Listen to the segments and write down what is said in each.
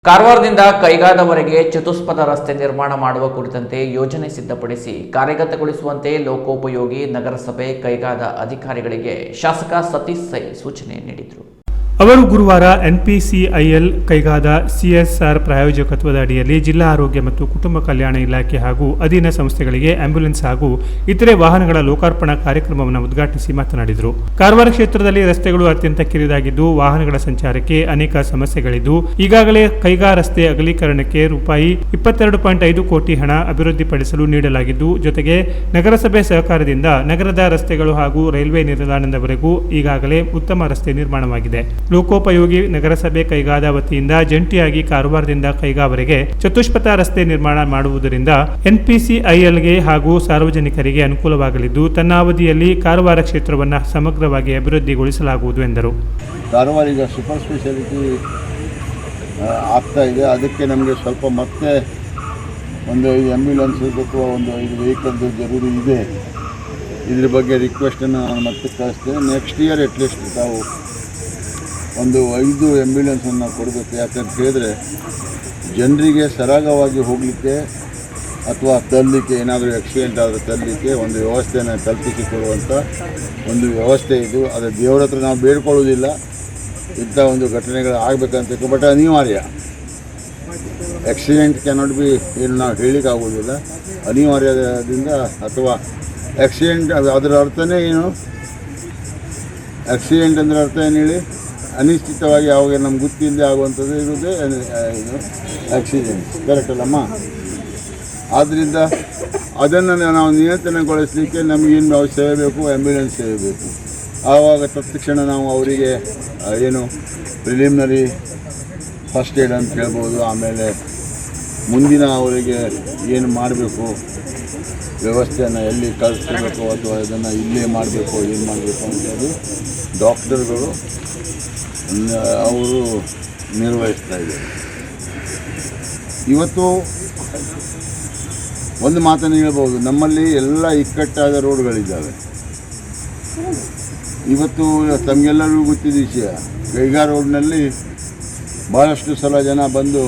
ಕಾರವಾರದಿಂದ ಕೈಗಾದವರೆಗೆ ಚತುಷ್ಪಥ ರಸ್ತೆ ನಿರ್ಮಾಣ ಮಾಡುವ ಕುರಿತಂತೆ ಯೋಜನೆ ಸಿದ್ಧಪಡಿಸಿ ಕಾರ್ಯಗತಗೊಳಿಸುವಂತೆ ಲೋಕೋಪಯೋಗಿ ನಗರಸಭೆ ಕೈಗಾದ ಅಧಿಕಾರಿಗಳಿಗೆ ಶಾಸಕ ಸತೀಶ್ ಸೈ ಸೂಚನೆ ನೀಡಿದರು. ಅವರು ಗುರುವಾರ NPCIL ಕೈಗಾದ CSR ಪ್ರಾಯೋಜಕತ್ವದ ಅಡಿಯಲ್ಲಿ ಜಿಲ್ಲಾ ಆರೋಗ್ಯ ಮತ್ತು ಕುಟುಂಬ ಕಲ್ಯಾಣ ಇಲಾಖೆ ಹಾಗೂ ಅಧೀನ ಸಂಸ್ಥೆಗಳಿಗೆ ಆಂಬ್ಯುಲೆನ್ಸ್ ಹಾಗೂ ಇತರೆ ವಾಹನಗಳ ಲೋಕಾರ್ಪಣಾ ಕಾರ್ಯಕ್ರಮವನ್ನು ಉದ್ಘಾಟಿಸಿ ಮಾತನಾಡಿದರು. ಕಾರವಾರ ಕ್ಷೇತ್ರದಲ್ಲಿ ರಸ್ತೆಗಳು ಅತ್ಯಂತ ಕಿರಿದಾಗಿದ್ದು ವಾಹನಗಳ ಸಂಚಾರಕ್ಕೆ ಅನೇಕ ಸಮಸ್ಯೆಗಳಿದ್ದು ಈಗಾಗಲೇ ಕೈಗಾ ರಸ್ತೆ ಅಗಲೀಕರಣಕ್ಕೆ ರೂಪಾಯಿ 22.5 ಕೋಟಿ ಹಣ ಅಭಿವೃದ್ಧಿಪಡಿಸಲು ನೀಡಲಾಗಿದ್ದು, ಜೊತೆಗೆ ನಗರಸಭೆ ಸಹಕಾರದಿಂದ ನಗರದ ರಸ್ತೆಗಳು ಹಾಗೂ ರೈಲ್ವೆ ನಿಲ್ದಾಣದವರೆಗೂ ಈಗಾಗಲೇ ಉತ್ತಮ ರಸ್ತೆ ನಿರ್ಮಾಣವಾಗಿದೆ. ಲೋಕೋಪಯೋಗಿ ನಗರಸಭೆ ಕೈಗಾದ ವತಿಯಿಂದ ಜಂಟಿಯಾಗಿ ಕಾರವಾರದಿಂದ ಕೈಗಾವರೆಗೆ ಚತುಷ್ಪಥ ರಸ್ತೆ ನಿರ್ಮಾಣ ಮಾಡುವುದರಿಂದ NPCILಗೆ ಹಾಗೂ ಸಾರ್ವಜನಿಕರಿಗೆ ಅನುಕೂಲವಾಗಲಿದ್ದು, ತನ್ನ ಅವಧಿಯಲ್ಲಿ ಕಾರವಾರ ಕ್ಷೇತ್ರವನ್ನು ಸಮಗ್ರವಾಗಿ ಅಭಿವೃದ್ಧಿಗೊಳಿಸಲಾಗುವುದು ಎಂದರು. ಕಾರವಾರ ಈಗ ಸೂಪರ್ ಸ್ಪೆಷಾಲಿಟಿ ಆಗ್ತಾ ಇದೆ. ಅದಕ್ಕೆ ನಮಗೆ ಸ್ವಲ್ಪ ಮತ್ತೆ ಒಂದು 5 ಆಂಬ್ಯುಲೆನ್ಸ್ ಅಥವಾ ಒಂದು 5 ವೆಹಿಕಲ್ದು ಜರೂರಿ ಇದೆ. ಇದ್ರ ಬಗ್ಗೆ ರಿಕ್ವೆಸ್ಟನ್ನು ನಾನು ಮತ್ತೆ ಕಳಿಸ್ತೇನೆ. ನೆಕ್ಸ್ಟ್ ಇಯರ್ ಅಟ್ಲೀಸ್ಟ್ ತಾವು ಒಂದು 5 ಆಂಬ್ಯುಲೆನ್ಸನ್ನು ಕೊಡಬೇಕು. ಯಾಕಂತ ಹೇಳಿದ್ರೆ ಜನರಿಗೆ ಸರಾಗವಾಗಿ ಹೋಗಲಿಕ್ಕೆ ಅಥವಾ ತರಲಿಕ್ಕೆ, ಏನಾದರೂ ಆಕ್ಸಿಡೆಂಟ್ ಆದರೆ ತರಲಿಕ್ಕೆ ಒಂದು ವ್ಯವಸ್ಥೆಯನ್ನು ಕಲ್ಪಿಸಿಕೊಡುವಂಥ ಒಂದು ವ್ಯವಸ್ಥೆ ಇದು. ಅದು ದೇವರ ಹತ್ರ ನಾವು ಬೇಡ್ಕೊಳ್ಳೋದಿಲ್ಲ, ಇಂಥ ಒಂದು ಘಟನೆಗಳು ಆಗಬೇಕಂತ, ಬಟ್ ಅನಿವಾರ್ಯ. ಆಕ್ಸಿಡೆಂಟ್ ಕ್ಯಾನಾಟ್ ಬಿ ಏನು ನಾವು ಹೇಳಲಿಕ್ಕಾಗೋದಿಲ್ಲ, ಅನಿವಾರ್ಯದಿಂದ. ಅಥವಾ ಆಕ್ಸಿಡೆಂಟ್ ಅದರ ಅರ್ಥನೇ ಏನು? ಆಕ್ಸಿಡೆಂಟ್ ಅಂದರೆ ಅರ್ಥ ಏನು ಹೇಳಿ? ಅನಿಶ್ಚಿತವಾಗಿ ಯಾವಾಗ ನಮ್ಗೆ ಗೊತ್ತಿಲ್ಲದೆ ಆಗುವಂಥದ್ದು ಇರೋದೇ ಇದು ಆಕ್ಸಿಡೆಂಟ್. ಕರೆಕ್ಟ್ ಅಲ್ಲಮ್ಮ? ಆದ್ದರಿಂದ ಅದನ್ನು ನಾವು ನಿಯಂತ್ರಣಗೊಳಿಸಲಿಕ್ಕೆ ನಮಗೇನು ಸೇವೆ ಬೇಕು, ಆ್ಯಂಬ್ಯುಲೆನ್ಸ್ ಸೇವೆ ಬೇಕು. ಆವಾಗ ತತ್ಕ್ಷಣ ನಾವು ಅವರಿಗೆ ಏನು ಪ್ರಿಲಿಮಿನರಿ ಫಸ್ಟ್ ಏಡ್ ಅಂತ ಹೇಳ್ಬೋದು. ಆಮೇಲೆ ಮುಂದಿನ ಅವರಿಗೆ ಏನು ಮಾಡಬೇಕು, ವ್ಯವಸ್ಥೆಯನ್ನು ಎಲ್ಲಿ ಕಳಿಸ್ಬೇಕು ಅಥವಾ ಇದನ್ನು ಇಲ್ಲೇ ಮಾಡಬೇಕು, ಏನು ಮಾಡಬೇಕು ಅನ್ನೋದು ಡಾಕ್ಟರ್ಗಳು ಅವರು ನಿರ್ವಹಿಸ್ತಾ ಇದ್ದಾರೆ. ಇವತ್ತು ಒಂದು ಮಾತನ್ನು ಹೇಳ್ಬೋದು, ನಮ್ಮಲ್ಲಿ ಎಲ್ಲ ಇಕ್ಕಟ್ಟಾದ ರೋಡ್ಗಳಿದ್ದಾವೆ. ಇವತ್ತು ತಮಗೆಲ್ಲರಿಗೂ ಗೊತ್ತಿದ್ದ ವಿಷಯ, ಕೈಗಾ ರೋಡ್ನಲ್ಲಿ ಭಾಳಷ್ಟು ಸಲ ಜನ ಬಂದು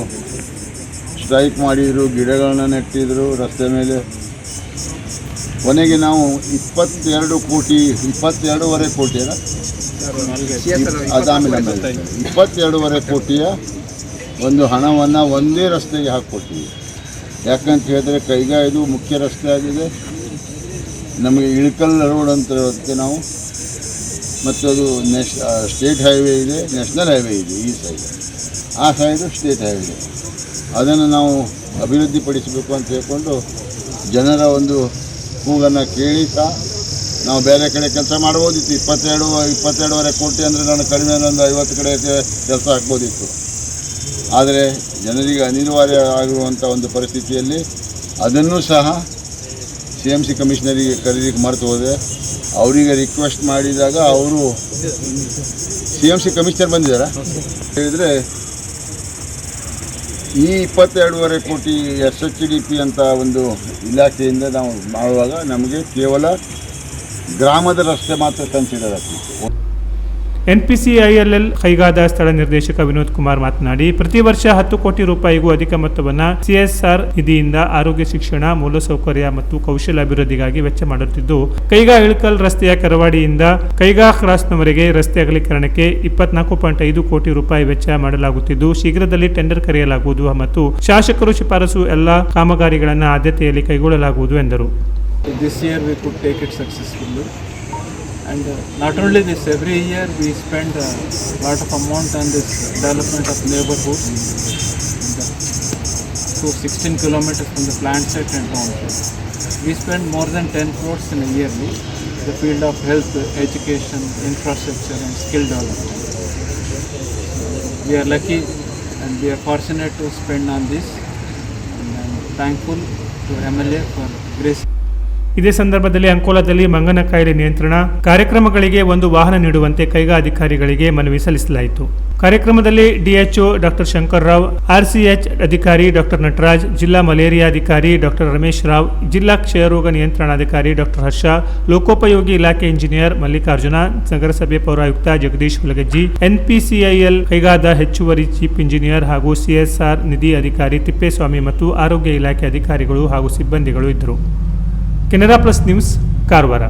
ಸ್ಟ್ರೈಕ್ ಮಾಡಿದರು, ಗಿಡಗಳನ್ನ ನೆಟ್ಟಿದ್ರು ರಸ್ತೆ ಮೇಲೆ. ಕೊನೆಗೆ ನಾವು 22.5 ಕೋಟಿ ಅದಾಮೇಲೆ 22.5 ಕೋಟಿಯ ಒಂದು ಹಣವನ್ನು ಒಂದೇ ರಸ್ತೆಗೆ ಹಾಕ್ಕೊಡ್ತೀವಿ. ಯಾಕಂತ ಹೇಳಿದ್ರೆ ಕೈಗಾ ಇದು ಮುಖ್ಯ ರಸ್ತೆ ಆಗಿದೆ. ನಮಗೆ ಇಳಕಲ್ ರೋಡ್ ಅಂತ ಅದಕ್ಕೆ ನಾವು, ಮತ್ತು ಅದು ಸ್ಟೇಟ್ ಹೈವೇ ಇದೆ, ನ್ಯಾಷನಲ್ ಹೈವೇ ಇದೆ. ಈ ಸೈಡ್, ಆ ಸೈಡು ಸ್ಟೇಟ್ ಹೈವೇ ಇದೆ. ಅದನ್ನು ನಾವು ಅಭಿವೃದ್ಧಿಪಡಿಸಬೇಕು ಅಂತ ಹೇಳ್ಕೊಂಡು ಜನರ ಒಂದು ಕೂಗನ್ನು ಕೇಳಿ ಸಹ ನಾವು ಬೇರೆ ಕಡೆ ಕೆಲಸ ಮಾಡ್ಬೋದಿತ್ತು. 22.5 ಕೋಟಿ ಅಂದರೆ ನಾನು ಕಡಿಮೆ ಒಂದು 50 ಕಡೆ ಕೆಲಸ ಹಾಕ್ಬೋದಿತ್ತು. ಆದರೆ ಜನರಿಗೆ ಅನಿವಾರ್ಯ ಆಗಿರುವಂಥ ಒಂದು ಪರಿಸ್ಥಿತಿಯಲ್ಲಿ ಅದನ್ನು ಸಹ CMC ಕಮಿಷನರಿಗೆ ಕರೀಲಿಕ್ಕೆ ಮರೆತು ಹೋದೆ. ಅವರಿಗೆ ರಿಕ್ವೆಸ್ಟ್ ಮಾಡಿದಾಗ ಅವರು CMC ಕಮಿಷನರ್ ಬಂದಿದ್ದಾರೆ. ಹೇಳಿದರೆ ಈ 22.5 ಕೋಟಿ SHDP ಅಂತ ಒಂದು ಇಲಾಖೆಯಿಂದ ನಾವು ಮಾಡುವಾಗ ನಮಗೆ ಕೇವಲ ಗ್ರಾಮದ ರಸ್ತೆ ಮಾತ್ರ ಕನ್ಸಿಡರ್ ಆಗ್ತಿತ್ತು. NPCIL ಕೈಗಾದ ಸ್ಥಳ ನಿರ್ದೇಶಕ ವಿನೋದ್ ಕುಮಾರ್ ಮಾತನಾಡಿ, ಪ್ರತಿ ವರ್ಷ 10 ಕೋಟಿ ರೂಪಾಯಿಗೂ ಅಧಿಕ ಮೊತ್ತವನ್ನು CSR ನಿಧಿಯಿಂದ ಆರೋಗ್ಯ, ಶಿಕ್ಷಣ, ಮೂಲಸೌಕರ್ಯ ಮತ್ತು ಕೌಶಲ್ಯ ಅಭಿವೃದ್ಧಿಗಾಗಿ ವೆಚ್ಚ ಮಾಡುತ್ತಿದ್ದು, ಕೈಗಾ ಇಳಕಲ್ ರಸ್ತೆಯ ಕರವಾಡಿಯಿಂದ ಕೈಗಾ ಕ್ರಾಸ್ನವರೆಗೆ ರಸ್ತೆ ಅಗಲೀಕರಣಕ್ಕೆ 24.5 ಕೋಟಿ ರೂಪಾಯಿ ವೆಚ್ಚ ಮಾಡಲಾಗುತ್ತಿದ್ದು, ಶೀಘ್ರದಲ್ಲಿ ಟೆಂಡರ್ ಕರೆಯಲಾಗುವುದು ಮತ್ತು ಶಾಸಕರು ಶಿಫಾರಸು ಎಲ್ಲ ಕಾಮಗಾರಿಗಳನ್ನು ಆದ್ಯತೆಯಲ್ಲಿ ಕೈಗೊಳ್ಳಲಾಗುವುದು ಎಂದರು. This year we could take it successfully, and not only this, every year we spend a lot of amount on this development of neighborhoods. So 16 kilometers from the plant site and township, we spend more than 10 crores in a yearly in the field of health, education, infrastructure and skill development. We are lucky and we are fortunate to spend on this, and I am thankful to MLA for grace. ಇದೇ ಸಂದರ್ಭದಲ್ಲಿ ಅಂಕೋಲಾದಲ್ಲಿ ಮಂಗನ ಕಾಯಿಲೆ ನಿಯಂತ್ರಣ ಕಾರ್ಯಕ್ರಮಗಳಿಗೆ ಒಂದು ವಾಹನ ನೀಡುವಂತೆ ಕೈಗಾ ಅಧಿಕಾರಿಗಳಿಗೆ ಮನವಿ ಸಲ್ಲಿಸಲಾಯಿತು. ಕಾರ್ಯಕ್ರಮದಲ್ಲಿ DHO doctor Shankar Rao, RCH ಅಧಿಕಾರಿ ಡಾಕ್ಟರ್ ನಟರಾಜ್, ಜಿಲ್ಲಾ ಮಲೇರಿಯಾ ಅಧಿಕಾರಿ ಡಾಕ್ಟರ್ ರಮೇಶ್ ರಾವ್, ಜಿಲ್ಲಾ ಕ್ಷಯರೋಗ ನಿಯಂತ್ರಣಾಧಿಕಾರಿ ಡಾಕ್ಟರ್ ಹರ್ಷ, ಲೋಕೋಪಯೋಗಿ ಇಲಾಖೆ ಇಂಜಿನಿಯರ್ ಮಲ್ಲಿಕಾರ್ಜುನ, ನಗರಸಭೆ ಪೌರಾಯುಕ್ತ ಜಗದೀಶ್ ಹುಲಗಜ್ಜಿ, ಎನ್ಪಿಸಿಐಎಲ್ ಕೈಗಾದ ಹೆಚ್ಚುವರಿ ಚೀಫ್ ಇಂಜಿನಿಯರ್ ಹಾಗೂ ಸಿಎಸ್ಆರ್ ನಿಧಿ ಅಧಿಕಾರಿ ತಿಪ್ಪೇಸ್ವಾಮಿ ಮತ್ತು ಆರೋಗ್ಯ ಇಲಾಖೆ ಅಧಿಕಾರಿಗಳು ಹಾಗೂ ಸಿಬ್ಬಂದಿಗಳು ಇದ್ದರು. Canara plus news, Karwar.